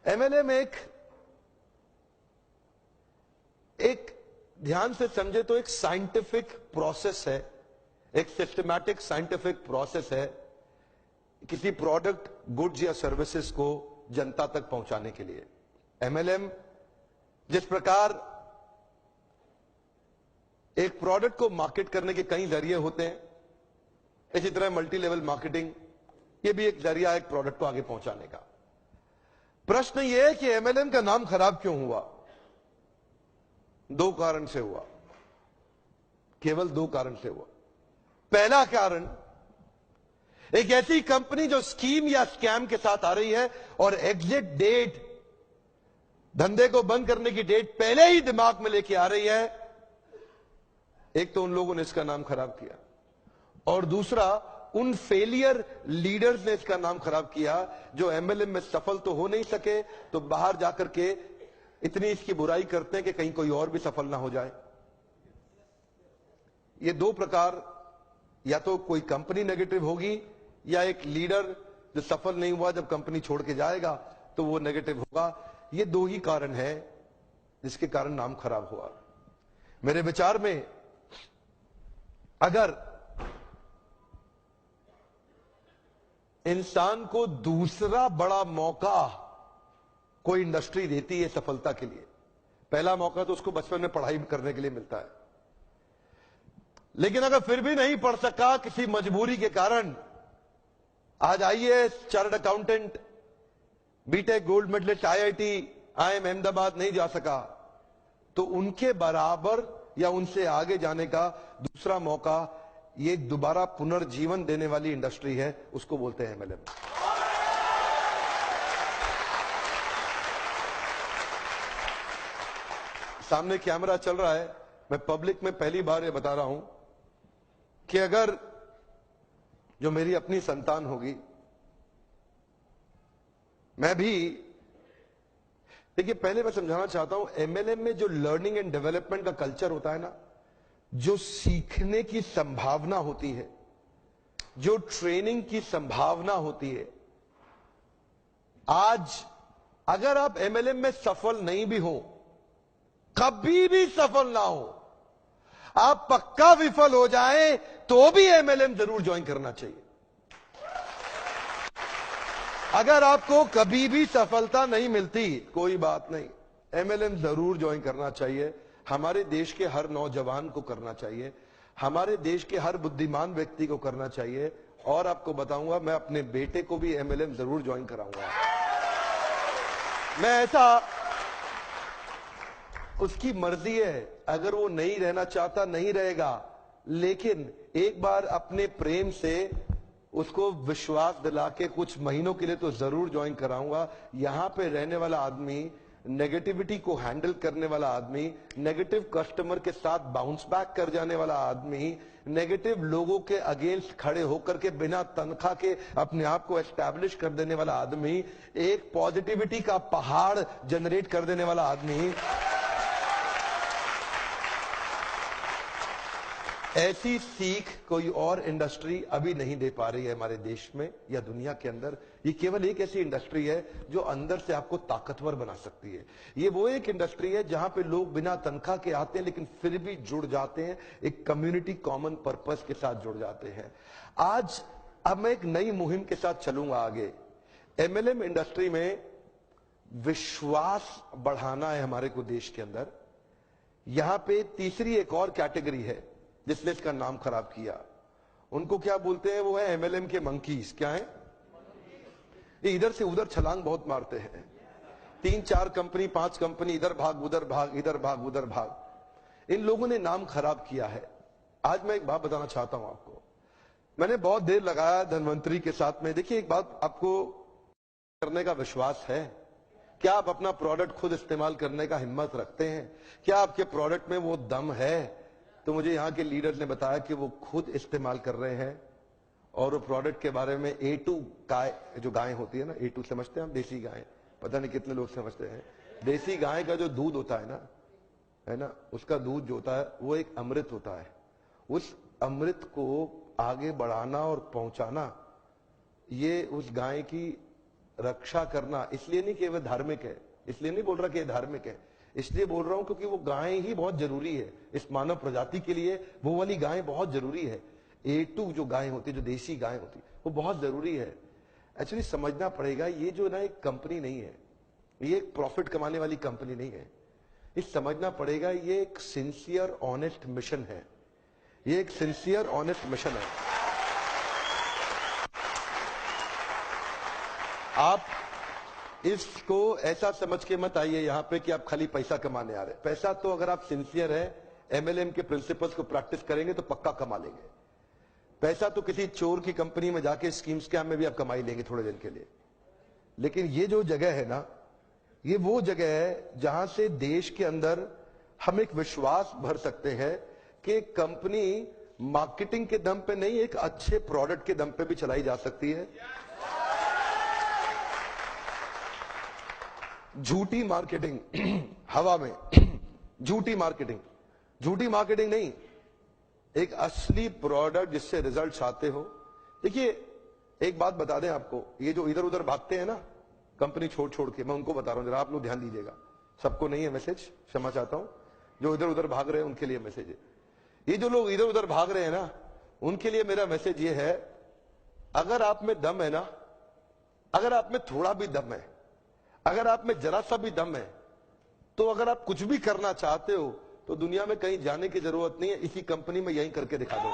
MLM एक ध्यान से समझे तो एक साइंटिफिक प्रोसेस है, एक सिस्टमैटिक साइंटिफिक प्रोसेस है किसी प्रोडक्ट, गुड्स या सर्विसेज को जनता तक पहुंचाने के लिए। एमएलएम जिस प्रकार एक प्रोडक्ट को मार्केट करने के कई जरिए होते हैं, इसी तरह मल्टी लेवल मार्केटिंग ये भी एक जरिया है एक प्रोडक्ट को आगे पहुंचाने का। प्रश्न यह है कि एमएलएम का नाम खराब क्यों हुआ? दो कारण से हुआ, केवल दो कारण से हुआ। पहला कारण, एक ऐसी कंपनी जो स्कीम या स्कैम के साथ आ रही है और एग्जिट डेट, धंधे को बंद करने की डेट पहले ही दिमाग में लेके आ रही है, एक तो उन लोगों ने इसका नाम खराब किया, और दूसरा उन फेलियर लीडर्स ने इसका नाम खराब किया जो एमएलएम में सफल तो हो नहीं सके, तो बाहर जाकर के इतनी इसकी बुराई करते हैं कि कहीं कोई और भी सफल ना हो जाए। ये दो प्रकार, या तो कोई कंपनी नेगेटिव होगी या एक लीडर जो सफल नहीं हुआ जब कंपनी छोड़ के जाएगा तो वो नेगेटिव होगा। ये दो ही कारण है जिसके कारण नाम खराब हुआ। मेरे विचार में अगर इंसान को दूसरा बड़ा मौका कोई इंडस्ट्री देती है सफलता के लिए, पहला मौका तो उसको बचपन में पढ़ाई करने के लिए मिलता है, लेकिन अगर फिर भी नहीं पढ़ सका किसी मजबूरी के कारण, आज IAS, chartered accountant, BTech gold medalist, IIT, IIM Ahmedabad नहीं जा सका, तो उनके बराबर या उनसे आगे जाने का दूसरा मौका ये दोबारा पुनर्जीवन देने वाली इंडस्ट्री है, उसको बोलते हैं एमएलएम। सामने कैमरा चल रहा है, मैं पब्लिक में पहली बार ये बता रहा हूं कि अगर जो मेरी अपनी संतान होगी, मैं भी, देखिए पहले मैं समझाना चाहता हूं, एमएलएम में जो लर्निंग एंड डेवलपमेंट का कल्चर होता है ना, जो सीखने की संभावना होती है, जो ट्रेनिंग की संभावना होती है, आज अगर आप एमएलएम में सफल नहीं भी हो, कभी भी सफल ना हो, आप पक्का विफल हो जाए तो भी एमएलएम जरूर ज्वाइन करना चाहिए। अगर आपको कभी भी सफलता नहीं मिलती, कोई बात नहीं, एमएलएम जरूर ज्वाइन करना चाहिए। हमारे देश के हर नौजवान को करना चाहिए, हमारे देश के हर बुद्धिमान व्यक्ति को करना चाहिए। और आपको बताऊंगा, मैं अपने बेटे को भी एमएलएम जरूर ज्वाइन कराऊंगा। मैं ऐसा, उसकी मर्जी है, अगर वो नहीं रहना चाहता नहीं रहेगा, लेकिन एक बार अपने प्रेम से उसको विश्वास दिला के कुछ महीनों के लिए तो जरूर ज्वाइन कराऊंगा। यहां पे रहने वाला आदमी, नेगेटिविटी को हैंडल करने वाला आदमी, नेगेटिव कस्टमर के साथ बाउंस बैक कर जाने वाला आदमी, नेगेटिव लोगों के अगेंस्ट खड़े होकर के बिना तनख्वाह के अपने आप को एस्टैब्लिश कर देने वाला आदमी, एक पॉजिटिविटी का पहाड़ जनरेट कर देने वाला आदमी, ऐसी सीख कोई और इंडस्ट्री अभी नहीं दे पा रही है हमारे देश में या दुनिया के अंदर। ये केवल एक ऐसी इंडस्ट्री है जो अंदर से आपको ताकतवर बना सकती है। ये वो एक इंडस्ट्री है जहां पे लोग बिना तनख्वाह के आते हैं लेकिन फिर भी जुड़ जाते हैं, एक कम्युनिटी कॉमन पर्पस के साथ जुड़ जाते हैं। आज अब मैं एक नई मुहिम के साथ चलूंगा आगे। एमएलएम इंडस्ट्री में विश्वास बढ़ाना है हमारे को देश के अंदर। यहां पे तीसरी एक और कैटेगरी है जिसने इसका नाम खराब किया, उनको क्या बोलते हैं, वो है एमएलएम के मंकीज। क्या है ये? इधर से उधर छलांग बहुत मारते हैं, 3-4 कंपनी 5 कंपनी, इधर भाग उधर भाग, इधर भाग उधर भाग। इन लोगों ने नाम खराब किया है। आज मैं एक बात बताना चाहता हूं आपको, मैंने बहुत देर लगाया धनवंतरी के साथ में। देखिए एक बात, आपको करने का विश्वास है? क्या आप अपना प्रोडक्ट खुद इस्तेमाल करने का हिम्मत रखते हैं? क्या आपके प्रोडक्ट में वो दम है? तो मुझे यहां के लीडर ने बताया कि वो खुद इस्तेमाल कर रहे हैं और वो प्रोडक्ट के बारे में A2 गाय, जो गाय होती है ना, A2 समझते हैं हम, देसी गाय, पता नहीं कितने लोग समझते हैं। देसी गाय का जो दूध होता है ना, उसका दूध जो होता है वो एक अमृत होता है। उस अमृत को आगे बढ़ाना और पहुंचाना, ये उस गाय की रक्षा करना इसलिए नहीं कि वह धार्मिक है, इसलिए नहीं बोल रहा कि ये धार्मिक है, इसलिए बोल रहा हूं क्योंकि वो गाय ही बहुत जरूरी है इस मानव प्रजाति के लिए। वो वाली गाय बहुत जरूरी है। A2 जो गाय होती है, जो देशी गाय होती है, वो बहुत जरूरी है। एक्चुअली समझना पड़ेगा, ये जो ना एक कंपनी नहीं है, ये एक प्रॉफिट कमाने वाली कंपनी नहीं है। ये समझना पड़ेगा, ये एक सिंसियर ऑनेस्ट मिशन है। ये एक सिंसियर ऑनेस्ट मिशन है। आप इसको ऐसा समझ के मत आइए यहां पे कि आप खाली पैसा कमाने आ रहे हैं। पैसा तो अगर आप सिंसियर है, MLM के प्रिंसिपल्स को प्रैक्टिस करेंगे तो पक्का कमा लेंगे। पैसा तो किसी चोर की कंपनी में जाके स्कीम स्कैम में भी आप कमाई लेंगे थोड़े दिन के लिए। लेकिन ये जो जगह है ना, ये वो जगह है जहां से देश के अंदर हम एक विश्वास भर सकते हैं कि कंपनी मार्केटिंग के दम पे नहीं, एक अच्छे प्रोडक्ट के दम पे भी चलाई जा सकती है। झूठी मार्केटिंग हवा में, झूठी मार्केटिंग नहीं, एक असली प्रोडक्ट जिससे रिजल्ट आते हो। देखिए एक बात बता दें आपको, ये जो इधर उधर भागते हैं ना कंपनी छोड़ छोड़ के, मैं उनको बता रहा हूं, जरा आप लोग ध्यान दीजिएगा। सबको नहीं है मैसेज, क्षमा चाहता हूं। जो इधर उधर भाग रहे हैं उनके लिए मैसेज है। ये जो लोग इधर उधर भाग रहे हैं ना, उनके लिए मेरा मैसेज ये है, अगर आप में दम है ना, अगर आप में थोड़ा भी दम है, अगर आप में जरा सा भी दम है, तो अगर आप कुछ भी करना चाहते हो तो दुनिया में कहीं जाने की जरूरत नहीं है, इसी कंपनी में यहीं करके दिखा दो।